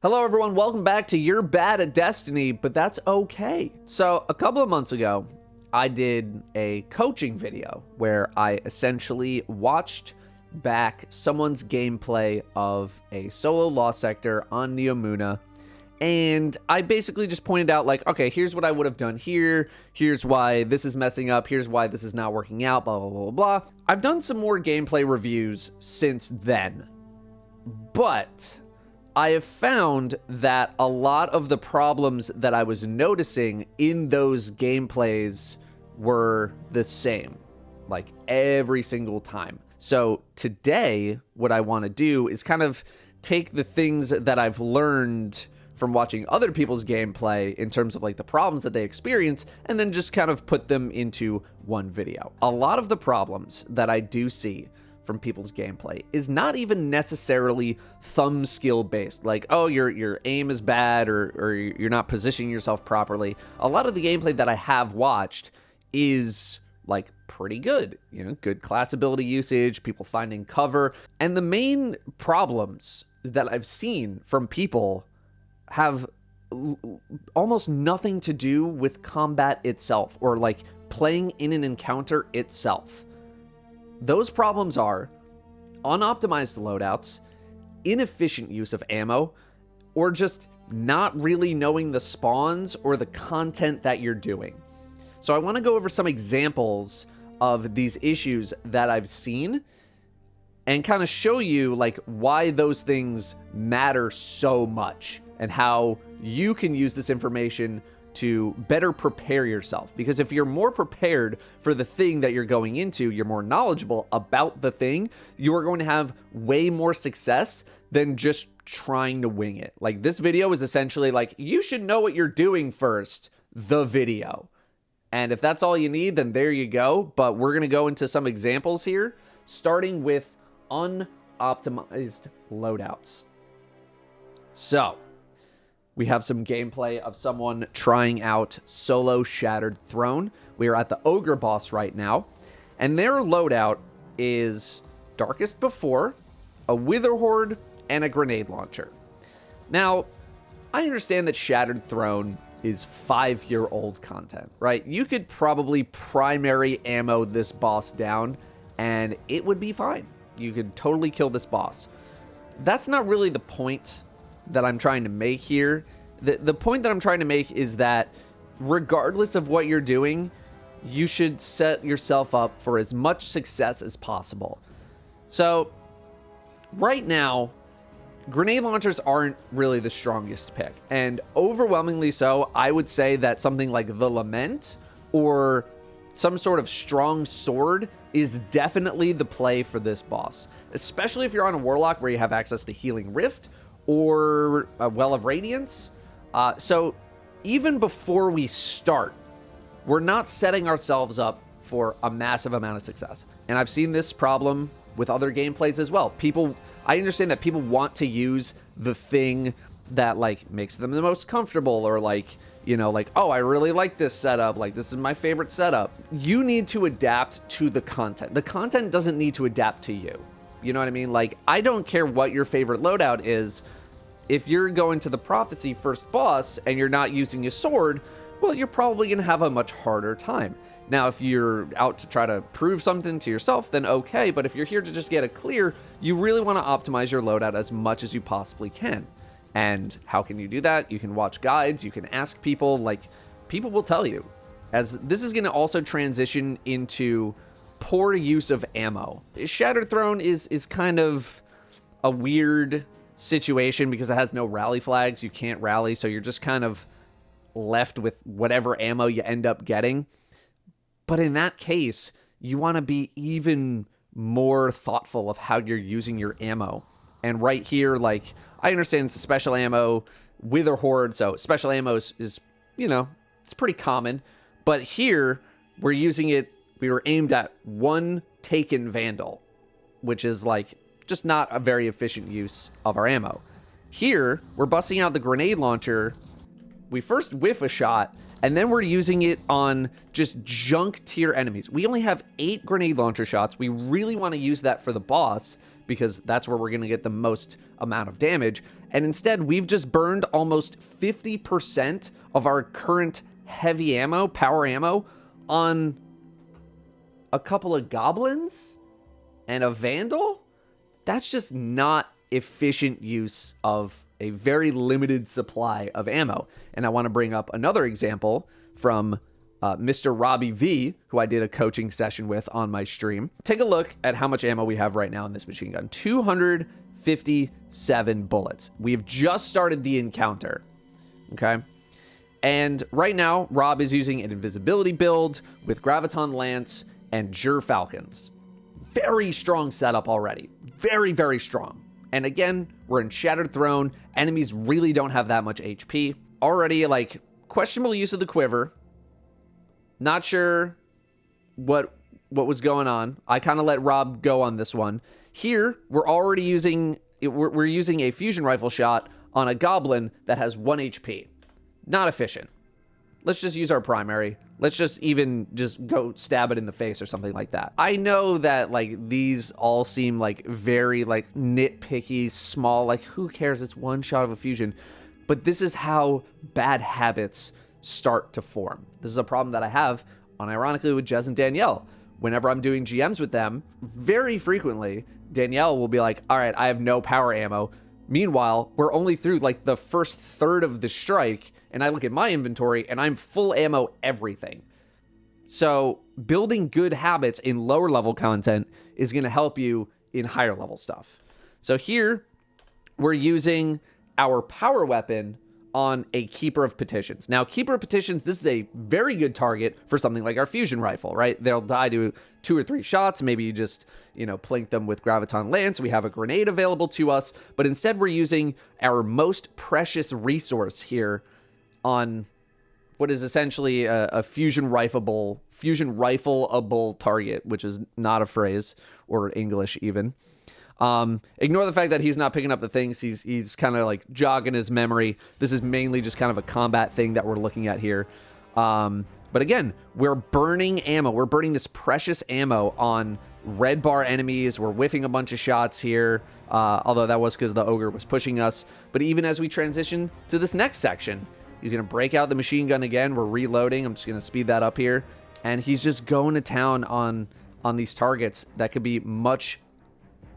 Hello everyone, welcome back to You're Bad at Destiny, but that's okay. So a couple of months ago, I did a coaching video where I essentially watched back someone's gameplay of a solo lost sector on Neomuna, and I basically just pointed out like, okay, here's what I would have done here, here's why this is messing up, here's why this is not working out, blah, blah, blah, blah. I've done some more gameplay reviews since then, but I have found that a lot of the problems that I was noticing in those gameplays were the same, like every single time. So today, what I want to do is kind of take the things that I've learned from watching other people's gameplay in terms of like the problems that they experience, and then just kind of put them into one video. A lot of the problems that I do see from people's gameplay is not even necessarily thumb skill based, like, oh, your aim is bad or you're not positioning yourself properly. A lot of the gameplay that I have watched is like pretty good, you know, good class ability usage, people finding cover. And the main problems that I've seen from people have almost nothing to do with combat itself or like playing in an encounter itself. Those problems are unoptimized loadouts, inefficient use of ammo, or just not really knowing the spawns or the content that you're doing. So I want to go over some examples of these issues that I've seen and kind of show you like why those things matter so much and how you can use this information to better prepare yourself. Because if you're more prepared for the thing that you're going into, you're more knowledgeable about the thing, you are going to have way more success than just trying to wing it. Like this video is essentially like, you should know what you're doing first, the video. And if that's all you need, then there you go. But we're going to go into some examples here, starting with unoptimized loadouts. So we have some gameplay of someone trying out solo Shattered Throne. We are at the Ogre boss right now, and their loadout is Darkest Before, a Wither Horde, and a grenade launcher. Now, I understand that Shattered Throne is 5-year-old content, right? You could probably primary ammo this boss down, and it would be fine. You could totally kill this boss. That's not really the point that I'm trying to make here. The point that I'm trying to make is that regardless of what you're doing, you should set yourself up for as much success as possible. So right now, grenade launchers aren't really the strongest pick, and overwhelmingly so, I would say that something like the Lament or some sort of strong sword is definitely the play for this boss, especially if you're on a Warlock where you have access to Healing Rift or a Well of Radiance. So even before we start, we're not setting ourselves up for a massive amount of success. And I've seen this problem with other gameplays as well. I understand that people want to use the thing that like makes them the most comfortable, or like, you know, like, oh, I really like this setup, like this is my favorite setup. You need to adapt to the content. The content doesn't need to adapt to you. You know what I mean? Like, I don't care what your favorite loadout is. If you're going to the Prophecy first boss and you're not using a sword, well, you're probably going to have a much harder time. Now, if you're out to try to prove something to yourself, then okay. But if you're here to just get a clear, you really want to optimize your loadout as much as you possibly can. And how can you do that? You can watch guides, you can ask people, like, people will tell you. As this is going to also transition into poor use of ammo. Shattered Throne is kind of a weird situation because it has no rally flags. You can't rally, so you're just kind of left with whatever ammo you end up getting. But in that case, you want to be even more thoughtful of how you're using your ammo. And right here, like, I understand it's a special ammo Wither Horde, so special ammo is, you know, it's pretty common. But here, we're using it, we were aimed at one Taken Vandal, which is like just not a very efficient use of our ammo. Here, we're busting out the grenade launcher. We first whiff a shot, and then we're using it on just junk tier enemies. We only have 8 grenade launcher shots. We really want to use that for the boss because that's where we're going to get the most amount of damage. And instead, we've just burned almost 50% of our current heavy ammo, power ammo, on a couple of goblins and a vandal. That's just not efficient use of a very limited supply of ammo. And I want to bring up another example from Mr. Robbie V, who I did a coaching session with on my stream. Take a look at how much ammo we have right now in this machine gun. 257 bullets. We've just started the encounter, okay? And right now, Rob is using an invisibility build with Graviton Lance and Jur Falcons. Very strong setup already. Very, very strong. And again, we're in Shattered Throne. Enemies really don't have that much HP. Already, like, questionable use of the quiver. Not sure what was going on. I kind of let Rob go on this one. Here, we're already using a fusion rifle shot on a goblin that has 1 HP. Not efficient. Let's just use our primary. Let's just go stab it in the face or something like that. I know that like these all seem like very like nitpicky, small, like who cares? It's one shot of a fusion. But this is how bad habits start to form. This is a problem that I have, unironically, with Jez and Danielle. Whenever I'm doing GMs with them, very frequently, Danielle will be like, all right, I have no power ammo. Meanwhile, we're only through like the first third of the strike, and I look at my inventory and I'm full ammo everything. So building good habits in lower level content is going to help you in higher level stuff. So here we're using our power weapon on a Keeper of Petitions. Now, Keeper of Petitions, this is a very good target for something like our fusion rifle, right? They'll die to 2 or 3 shots. Maybe you just, plink them with Graviton Lance. We have a grenade available to us, but instead we're using our most precious resource here on what is essentially a fusion rifleable target, which is not a phrase or English even. Ignore the fact that he's not picking up the things. He's kind of like jogging his memory. This is mainly just kind of a combat thing that we're looking at here. But again, we're burning ammo. We're burning this precious ammo on red bar enemies. We're whiffing a bunch of shots here. Although that was because the ogre was pushing us. But even as we transition to this next section, he's going to break out the machine gun again. We're reloading. I'm just going to speed that up here. And he's just going to town on these targets that could be much...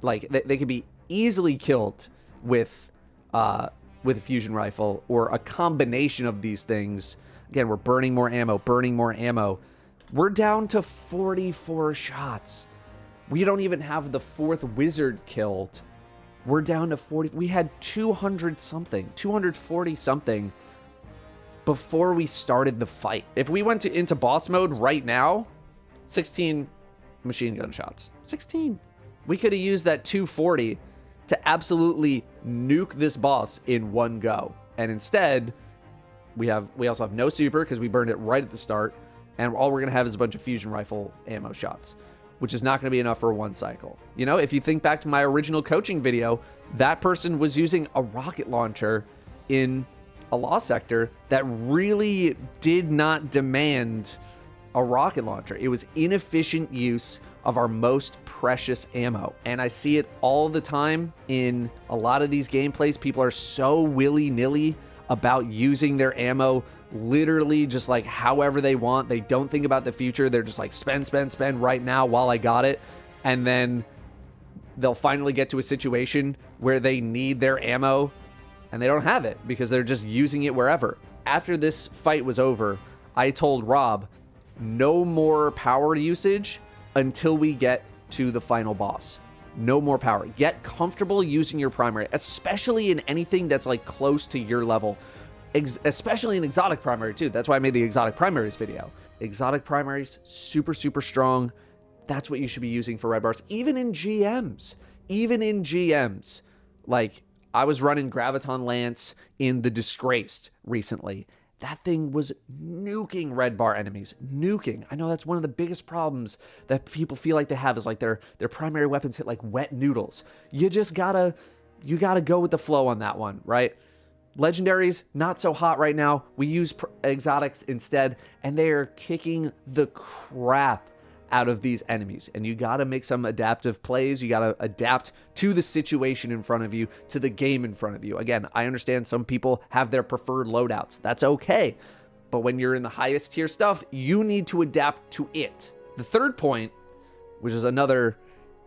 Like, they could be easily killed with a fusion rifle or a combination of these things. Again, we're burning more ammo. We're down to 44 shots. We don't even have the 4th wizard killed. We're down to 40. We had 240 something before we started the fight. If we went into boss mode right now, 16 machine gun shots. 16. We could have used that 240 to absolutely nuke this boss in one go. And instead, we also have no super because we burned it right at the start. And all we're going to have is a bunch of fusion rifle ammo shots, which is not going to be enough for one cycle. If you think back to my original coaching video, that person was using a rocket launcher in a law sector that really did not demand a rocket launcher. It was inefficient use of our most precious ammo. And I see it all the time in a lot of these gameplays. People are so willy-nilly about using their ammo literally just like however they want. They don't think about the future. They're just like spend right now while I got it. And then they'll finally get to a situation where they need their ammo and they don't have it because they're just using it wherever. After this fight was over, I told Rob, no more power usage until we get to the final boss. No more power. Get comfortable using your primary, especially in anything that's like close to your level, especially in exotic primary too. That's why I made the exotic primaries video. Exotic primaries, super, super strong. That's what you should be using for red bars. Even in GMs, like I was running Graviton Lance in the Disgraced recently. That thing was nuking red bar enemies. Nuking. I know that's one of the biggest problems that people feel like they have is like their primary weapons hit like wet noodles. You gotta go with the flow on that one, right? Legendaries, not so hot right now. We use exotics instead, and they are kicking the crap out of these enemies. And you got to make some adaptive plays. You got to adapt to the situation in front of you, to the game in front of you. Again, I understand some people have their preferred loadouts. That's okay. But when you're in the highest tier stuff, you need to adapt to it. The third point, which is another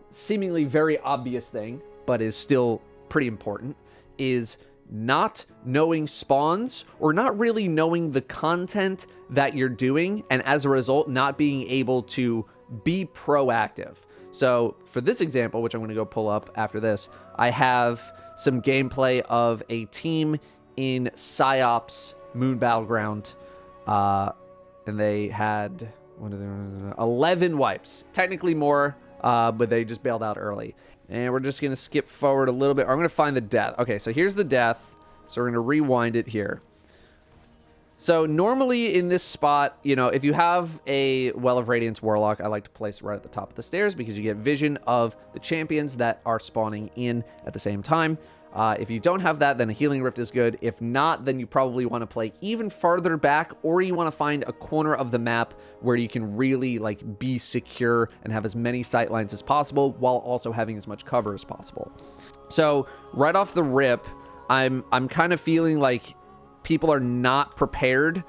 seemingly very obvious thing, but is still pretty important, is not knowing spawns or not really knowing the content that you're doing, and as a result, not being able to be proactive. So for this example, which I'm going to go pull up after this, I have some gameplay of a team in PsyOps Moon Battleground, and they had 11 wipes, technically more, but they just bailed out early. And we're just going to skip forward a little bit. I'm going to find the death. Okay, so here's the death. So we're going to rewind it here. So normally in this spot, you know, if you have a Well of Radiance Warlock, I like to place it right at the top of the stairs because you get vision of the champions that are spawning in at the same time. If you don't have that, then a Healing Rift is good. If not, then you probably want to play even farther back, or you want to find a corner of the map where you can really like be secure and have as many sight lines as possible while also having as much cover as possible. So right off the rip, I'm kind of feeling like people are not prepared.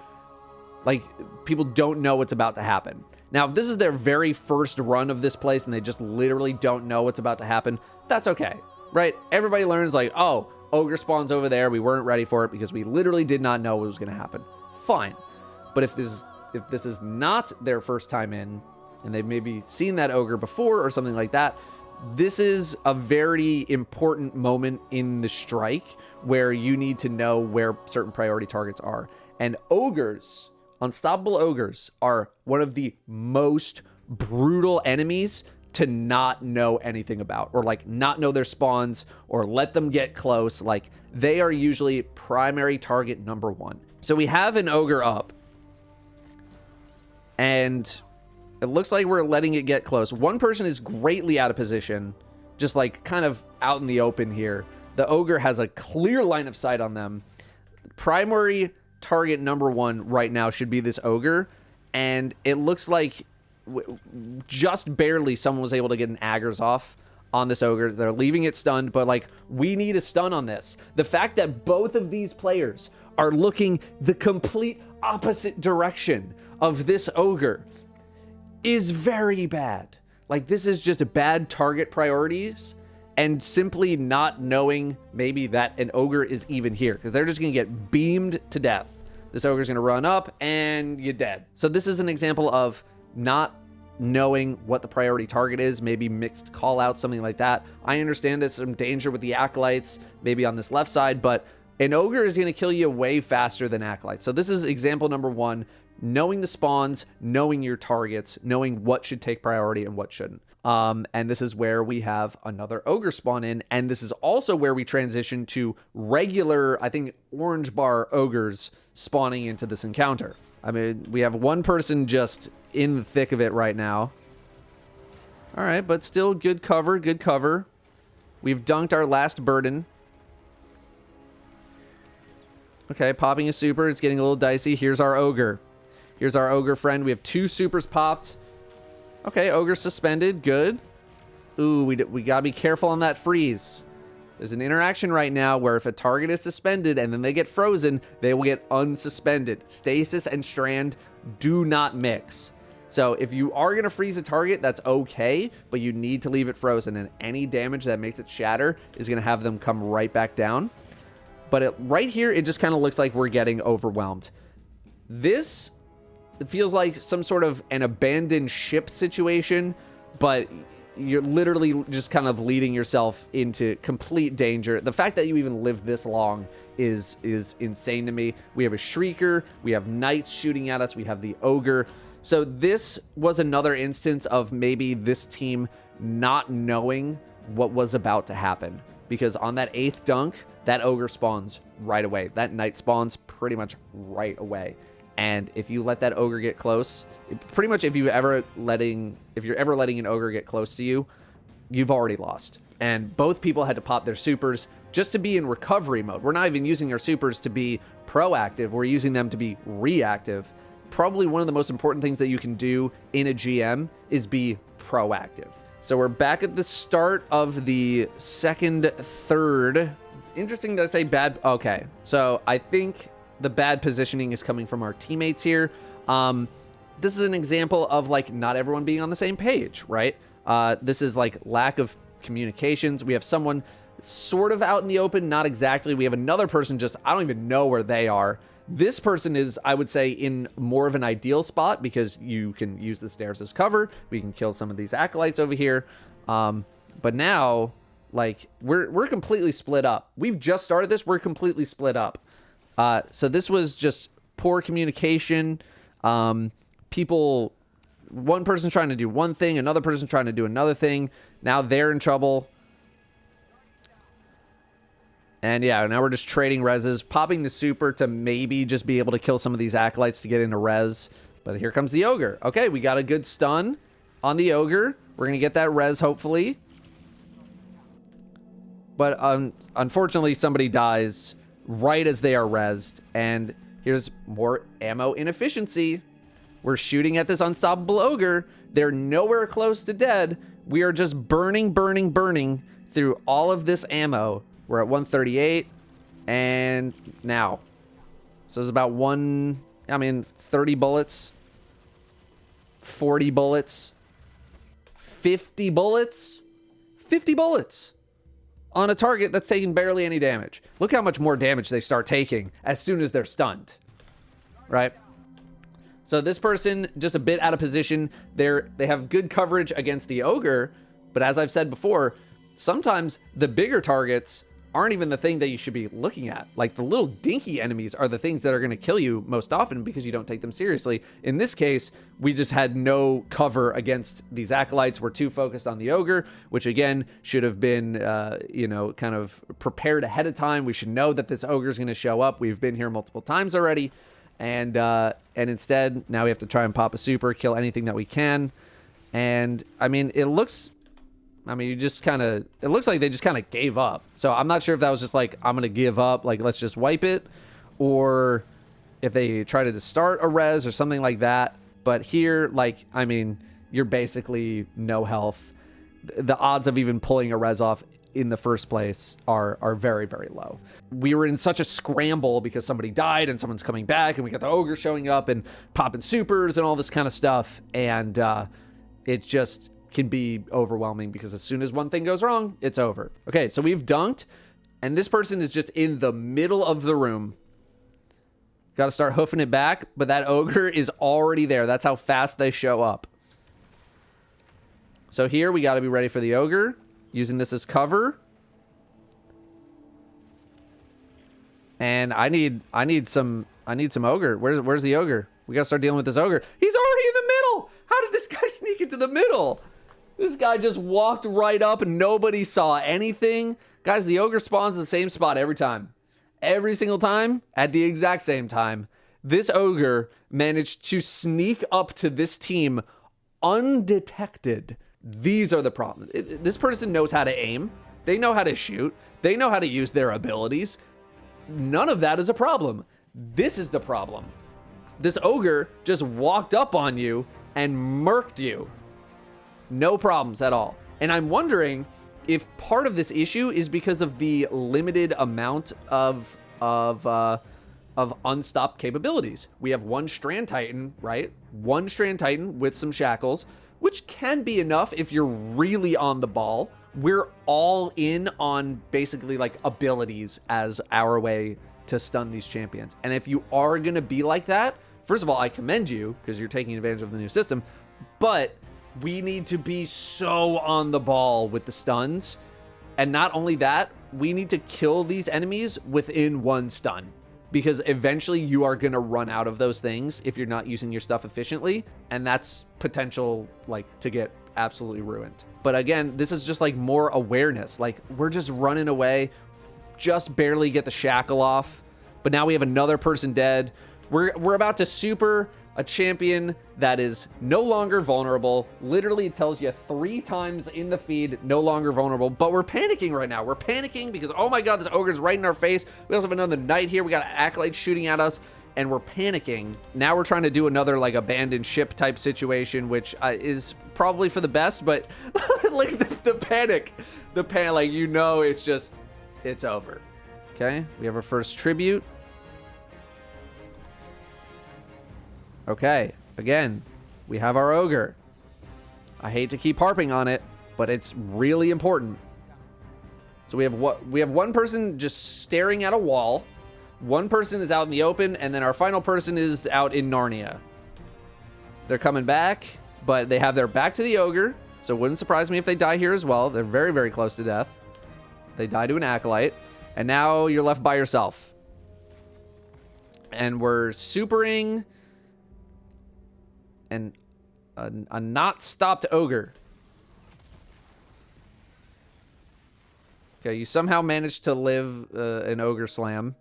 Like people don't know what's about to happen. Now, if this is their very first run of this place and they just literally don't know what's about to happen, that's okay. Right? Everybody learns like, oh, ogre spawns over there. We weren't ready for it because we literally did not know what was going to happen. Fine. But if this is not their first time in and they've maybe seen that ogre before or something like that, this is a very important moment in the strike where you need to know where certain priority targets are. And ogres, unstoppable ogres, are one of the most brutal enemies to not know anything about, or like not know their spawns or let them get close. Like they are usually primary target number one. So we have an ogre up and it looks like we're letting it get close. One person is greatly out of position, just like kind of out in the open here. The ogre has a clear line of sight on them. Primary target number one right now should be this ogre. And it looks like just barely someone was able to get an aggers off on this ogre. They're leaving it stunned, but like we need a stun on this. The fact that both of these players are looking the complete opposite direction of this ogre is very bad. Like this is just bad target priorities and simply not knowing maybe that an ogre is even here because they're just gonna get beamed to death. This ogre's gonna run up and you're dead. So this is an example of not knowing what the priority target is, maybe mixed call out, something like that. I understand there's some danger with the acolytes, maybe on this left side, but an ogre is going to kill you way faster than acolytes. So this is example number one, knowing the spawns, knowing your targets, knowing what should take priority and what shouldn't. And this is where we have another ogre spawn in, and this is also where we transition to regular, I think, orange bar ogres spawning into this encounter. I mean, we have one person just in the thick of it right now. All right, but still good cover, good cover. We've dunked our last burden. Okay, popping a super. It's getting a little dicey. Here's our ogre. Here's our ogre friend. We have 2 supers popped. Okay, ogre suspended. Good. Ooh, we got to be careful on that freeze. There's an interaction right now where if a target is suspended and then they get frozen, they will get unsuspended. Stasis and strand do not mix. So if you are going to freeze a target, that's okay, but you need to leave it frozen, and any damage that makes it shatter is going to have them come right back down. But right here, it just kind of looks like we're getting overwhelmed. This feels like some sort of an abandoned ship situation, but you're literally just kind of leading yourself into complete danger. The fact that you even lived this long is insane to me. We have a Shrieker, we have Knights shooting at us, we have the Ogre. So this was another instance of maybe this team not knowing what was about to happen. Because on that 8th dunk, that Ogre spawns right away. That Knight spawns pretty much right away. And if you let that ogre get close, pretty much if you're ever letting an ogre get close to you, you've already lost. And both people had to pop their supers just to be in recovery mode. We're not even using our supers to be proactive. We're using them to be reactive. probably one of the most important things that you can do in a GM is be proactive. So we're back at the start of the third. Interesting that I say bad. Okay, so I think the bad positioning is coming from our teammates here. This is an example of like not everyone being on the same page, right? This is like lack of communications. We have someone sort of out in the open, not exactly. We have another person just, I don't even know where they are. This person is, I would say, in more of an ideal spot because you can use the stairs as cover. We can kill some of these acolytes over here. But now, like, we're completely split up. We've just started this. We're completely split up. So this was just poor communication. People, one person's trying to do one thing, another person's trying to do another thing. Now they're in trouble. And yeah, now we're just trading reses, popping the super to maybe just be able to kill some of these acolytes to get into res. But here comes the ogre. Okay, we got a good stun on the ogre. We're going to get that res, hopefully. But unfortunately, somebody dies right as they are rezzed. And here's more ammo inefficiency. We're shooting at this unstoppable ogre. They're nowhere close to dead. We are just burning through all of this ammo. We're at 138, and now. So it's about 30 bullets, 40 bullets, 50 bullets, 50 bullets on a target that's taking barely any damage. Look how much more damage they start taking as soon as they're stunned, right? So this person, just a bit out of position. They have good coverage against the ogre, but as I've said before, sometimes the bigger targets aren't even the thing that you should be looking at. Like the little dinky enemies are the things that are going to kill you most often because you don't take them seriously. In this case, we just had no cover against these acolytes. We're too focused on the ogre, which again should have been, kind of prepared ahead of time. We should know that this ogre is going to show up. We've been here multiple times already. And instead, now we have to try and pop a super, kill anything that we can. And I mean, it looks like they just kind of gave up. So I'm not sure if that was just like, I'm going to give up, like, let's just wipe it, or if they tried to start a res or something like that. But here, like, I mean, you're basically no health. The odds of even pulling a res off in the first place are very, very low. We were in such a scramble because somebody died and someone's coming back, and we got the ogre showing up and popping supers and all this kind of stuff. And it just can be overwhelming because as soon as one thing goes wrong, it's over. Okay, so we've dunked, and this person is just in the middle of the room. Got to start hoofing it back, but that ogre is already there. That's how fast they show up. So here we got to be ready for the ogre, using this as cover. And I need some ogre. Where's the ogre? We got to start dealing with this ogre. He's already in the middle. How did this guy sneak into the middle? This guy just walked right up and nobody saw anything. Guys, the ogre spawns in the same spot every time. Every single time, at the exact same time. This ogre managed to sneak up to this team undetected. These are the problems. This person knows how to aim. They know how to shoot. They know how to use their abilities. None of that is a problem. This is the problem. This ogre just walked up on you and murked you. No problems at all. And I'm wondering if part of this issue is because of the limited amount of unstopped capabilities. We have one Strand Titan, right? One Strand Titan with some shackles, which can be enough if you're really on the ball. We're all in on basically like abilities as our way to stun these champions. And if you are going to be like that, first of all, I commend you because you're taking advantage of the new system, but we need to be so on the ball with the stuns. And not only that, we need to kill these enemies within one stun, because eventually you are going to run out of those things if you're not using your stuff efficiently. And that's potential like to get absolutely ruined. But again, this is just like more awareness. Like we're just running away, just barely get the shackle off. But now we have another person dead. We're about to super a champion that is no longer vulnerable. Literally, it tells you 3 times in the feed, no longer vulnerable. But we're panicking right now. We're panicking because, oh my god, this ogre's right in our face. We also have another knight here. We got acolytes shooting at us. and we're panicking. Now we're trying to do another like abandoned ship type situation, which is probably for the best, but like the panic, like, you know, it's over. Okay, we have our first tribute. Okay, again, we have our ogre. I hate to keep harping on it, but it's really important. So we have one person just staring at a wall. One person is out in the open, and then our final person is out in Narnia. They're coming back, but they have their back to the ogre, so it wouldn't surprise me if they die here as well. They're very, very close to death. They die to an acolyte, and now you're left by yourself. And we're supering and a not stopped ogre. Okay, you somehow managed to live an ogre slam,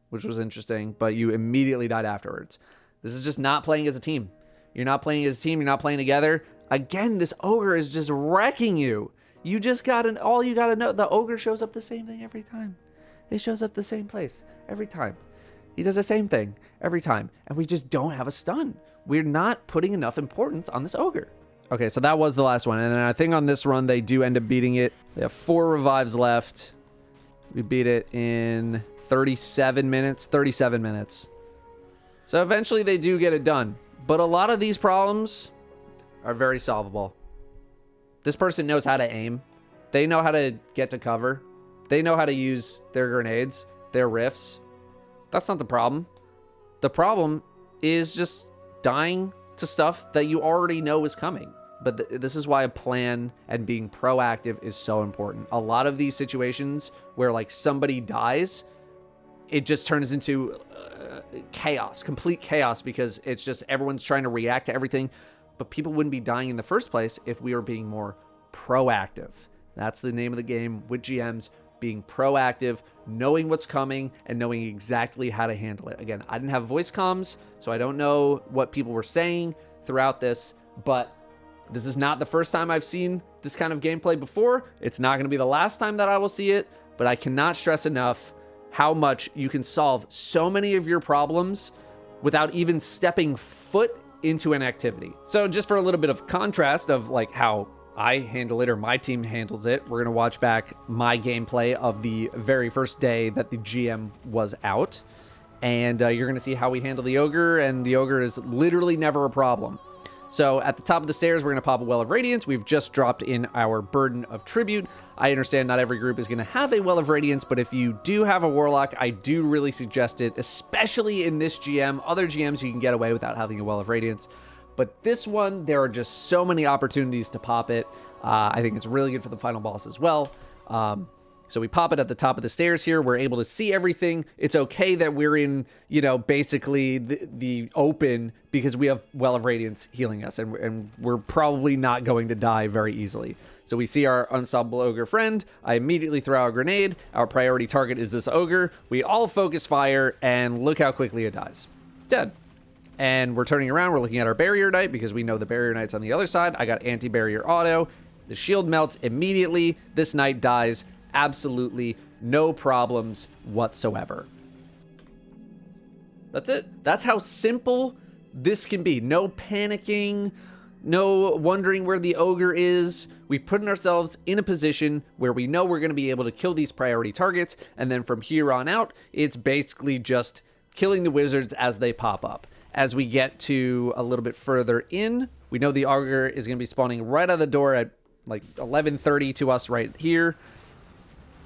which was interesting, but you immediately died afterwards. This is just not playing as a team. You're not playing as a team. You're not playing together. Again, this ogre is just wrecking you. You just all you gotta know, the ogre shows up the same thing every time. It shows up the same place every time. He does the same thing every time, and we just don't have a stun. We're not putting enough importance on this ogre. Okay, so that was the last one, and then I think on this run they do end up beating it. They have 4 revives left. We beat it in 37 minutes. So eventually they do get it done, but a lot of these problems are very solvable. This person knows how to aim. They know how to get to cover. They know how to use their grenades, their riffs. That's not the problem. The problem is just dying to stuff that you already know is coming. But this is why a plan and being proactive is so important. A lot of these situations where like somebody dies, it just turns into chaos, complete chaos, because it's just everyone's trying to react to everything. But people wouldn't be dying in the first place if we were being more proactive. That's the name of the game with GMs, being proactive, knowing what's coming, and knowing exactly how to handle it. Again, I didn't have voice comms, so I don't know what people were saying throughout this, but this is not the first time I've seen this kind of gameplay before. It's not going to be the last time that I will see it, but I cannot stress enough how much you can solve so many of your problems without even stepping foot into an activity. So just for a little bit of contrast of like how I handle it or my team handles it, we're going to watch back my gameplay of the very first day that the GM was out. And you're going to see how we handle the ogre, and the ogre is literally never a problem. So at the top of the stairs, we're going to pop a Well of Radiance. We've just dropped in our Burden of Tribute. I understand not every group is going to have a Well of Radiance, but if you do have a Warlock, I do really suggest it, especially in this GM. Other GMs, you can get away without having a Well of Radiance. But this one, there are just so many opportunities to pop it. I think it's really good for the final boss as well. So we pop it at the top of the stairs here. We're able to see everything. It's okay that we're in, basically the open because we have Well of Radiance healing us, and we're probably not going to die very easily. So we see our unstoppable ogre friend. I immediately throw out a grenade. Our priority target is this ogre. We all focus fire, and look how quickly it dies. Dead. And we're turning around. We're looking at our barrier knight because we know the barrier knight's on the other side. I got anti-barrier auto. The shield melts immediately. This knight dies. Absolutely no problems whatsoever. That's it. That's how simple this can be. No panicking, no wondering where the ogre is. We've put ourselves in a position where we know we're going to be able to kill these priority targets, and then from here on out, it's basically just killing the wizards as they pop up. As we get to a little bit further in, we know the ogre is going to be spawning right out of the door at like 11:30 to us right here.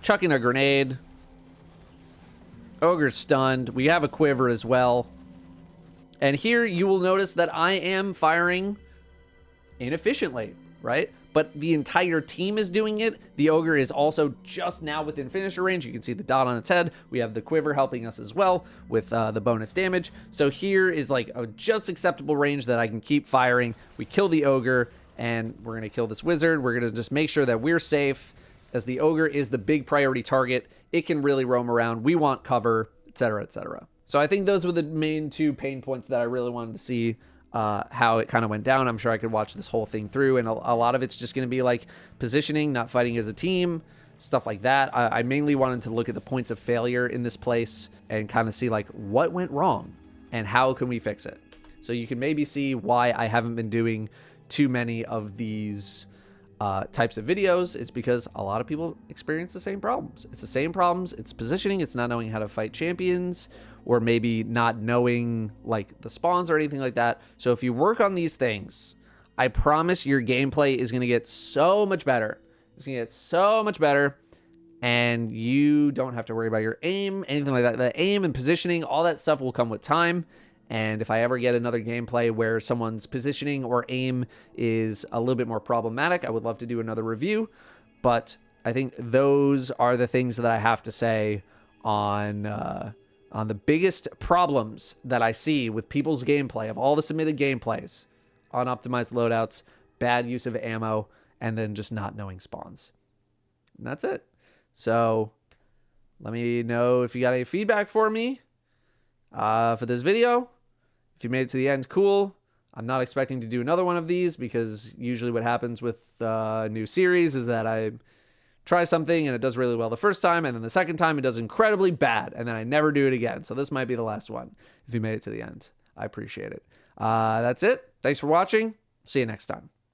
Chucking a grenade. Ogre's stunned. We have a quiver as well. And here you will notice that I am firing inefficiently, right? But the entire team is doing it. The ogre is also just now within finisher range. You can see the dot on its head. We have the quiver helping us as well with the bonus damage. So here is like a just acceptable range that I can keep firing. We kill the ogre, and we're going to kill this wizard. We're going to just make sure that we're safe, as the ogre is the big priority target. It can really roam around. We want cover, etc., etc. So I think those were the main 2 pain points that I really wanted to see how it kind of went down. I'm sure I could watch this whole thing through, and a lot of it's just going to be like positioning, not fighting as a team, stuff like that. I mainly wanted to look at the points of failure in this place and kind of see like what went wrong. and how can we fix it? So you can maybe see why I haven't been doing too many of these types of videos. It's because a lot of people experience the same problems. It's the same problems. It's positioning. It's not knowing how to fight champions, or maybe not knowing like the spawns or anything like that. So if you work on these things, I promise your gameplay is going to get so much better. It's going to get so much better, and you don't have to worry about your aim, anything like that. The aim and positioning, all that stuff will come with time. And if I ever get another gameplay where someone's positioning or aim is a little bit more problematic, I would love to do another review. But I think those are the things that I have to say on the biggest problems that I see with people's gameplay of all the submitted gameplays: unoptimized loadouts, bad use of ammo, and then just not knowing spawns. And that's it. So let me know if you got any feedback for me for this video. If you made it to the end, cool. I'm not expecting to do another one of these, because usually what happens with a new series is that I try something and it does really well the first time, and then the second time it does incredibly bad, and then I never do it again. So this might be the last one if you made it to the end. I appreciate it. That's it. Thanks for watching. See you next time.